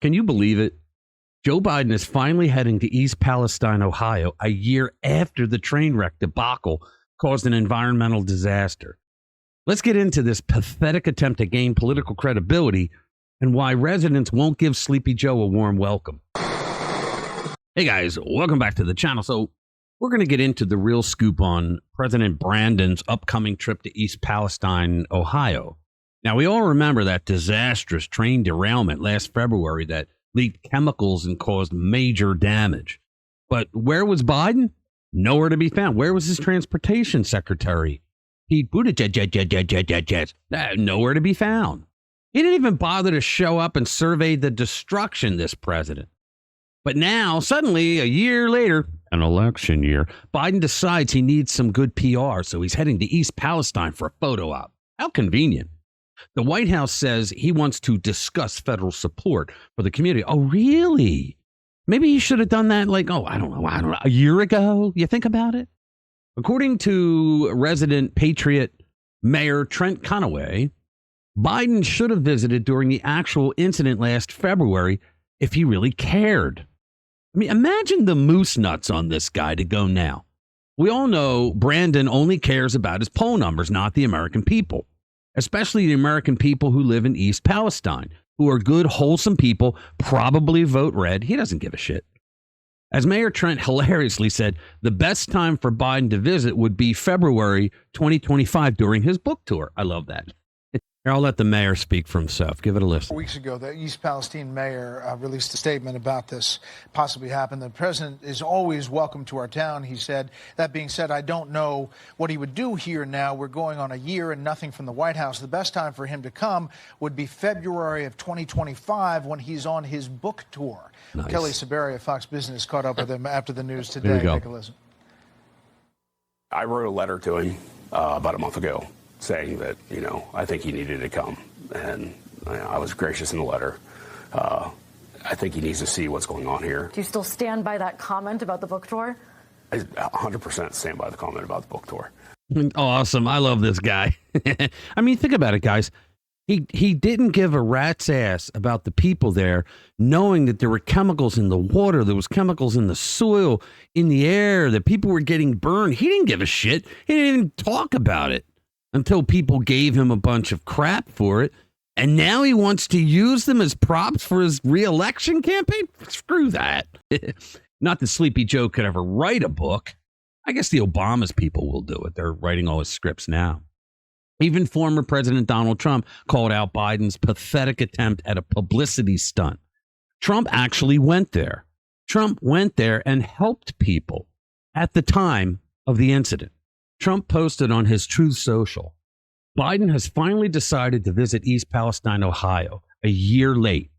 Can you believe it? Joe Biden is finally heading to East Palestine, Ohio, a year after the train wreck debacle caused an environmental disaster. Let's get into this pathetic attempt to gain political credibility and why residents won't give Sleepy Joe a warm welcome. Hey guys, welcome back to the channel. So we're going to get into the real scoop on President Brandon's upcoming trip to East Palestine, Ohio. Now, we all remember that disastrous train derailment last February that leaked chemicals and caused major damage. But where was Biden? Nowhere to be found. Where was his transportation secretary? Pete Buttigieg? Nowhere to be found. He didn't even bother to show up and survey the destruction, this president. But now, suddenly, a year later, an election year, Biden decides he needs some good PR, so he's heading to East Palestine for a photo op. How convenient. The White House says he wants to discuss federal support for the community. Oh, really? Maybe he should have done that I don't know, a year ago? You think about it? According to resident patriot Mayor Trent Conaway, Biden should have visited during the actual incident last February if he really cared. I mean, imagine the moose nuts on this guy to go now. We all know Brandon only cares about his poll numbers, not the American people. Especially the American people who live in East Palestine, who are good, wholesome people, probably vote red. He doesn't give a shit. As Mayor Trent hilariously said, the best time for Biden to visit would be February 2025 during his book tour. I love that. Here, I'll let the mayor speak for himself. Give it a listen. 4 weeks ago, the East Palestine mayor released a statement about this possibly happened. The president is always welcome to our town, he said. That being said, I don't know what he would do here now. We're going on a year and nothing from the White House. The best time for him to come would be February of 2025 when he's on his book tour. Nice. Kelly Saberi of Fox Business caught up with him after the news today. Take a listen. I wrote a letter to him about a month ago, saying that, I think he needed to come. And I was gracious in the letter. I think he needs to see what's going on here. Do you still stand by that comment about the book tour? I 100% stand by the comment about the book tour. Awesome. I love this guy. I mean, think about it, guys. He didn't give a rat's ass about the people there, knowing that there were chemicals in the water, there was chemicals in the soil, in the air, that people were getting burned. He didn't give a shit. He didn't even talk about it until people gave him a bunch of crap for it. And now he wants to use them as props for his re-election campaign? Screw that. Not that Sleepy Joe could ever write a book. I guess the Obama's people will do it. They're writing all his scripts now. Even former President Donald Trump called out Biden's pathetic attempt at a publicity stunt. Trump actually went there. Trump went there and helped people at the time of the incident. Trump posted on his Truth Social, Biden has finally decided to visit East Palestine, Ohio, a year late,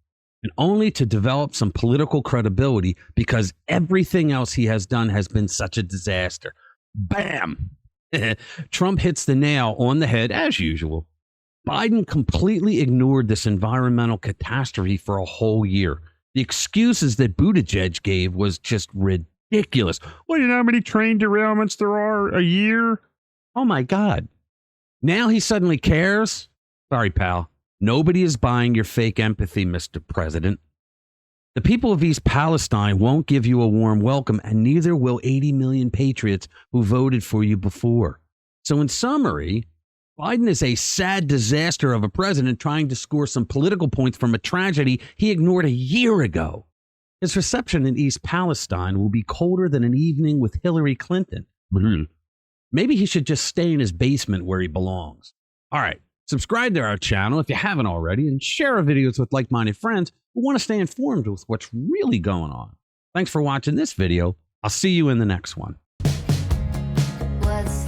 and only to develop some political credibility because everything else he has done has been such a disaster. Bam! Trump hits the nail on the head, as usual. Biden completely ignored this environmental catastrophe for a whole year. The excuses that Buttigieg gave was just ridiculous. Well, you know how many train derailments there are a year? Oh, my God. Now he suddenly cares? Sorry, pal. Nobody is buying your fake empathy, Mr. President. The people of East Palestine won't give you a warm welcome, and neither will 80 million patriots who voted for you before. So in summary, Biden is a sad disaster of a president trying to score some political points from a tragedy he ignored a year ago. His reception in East Palestine will be colder than an evening with Hillary Clinton. Maybe he should just stay in his basement where he belongs. All right, subscribe to our channel if you haven't already, and share our videos with like-minded friends who want to stay informed with what's really going on. Thanks for watching this video. I'll see you in the next one. What's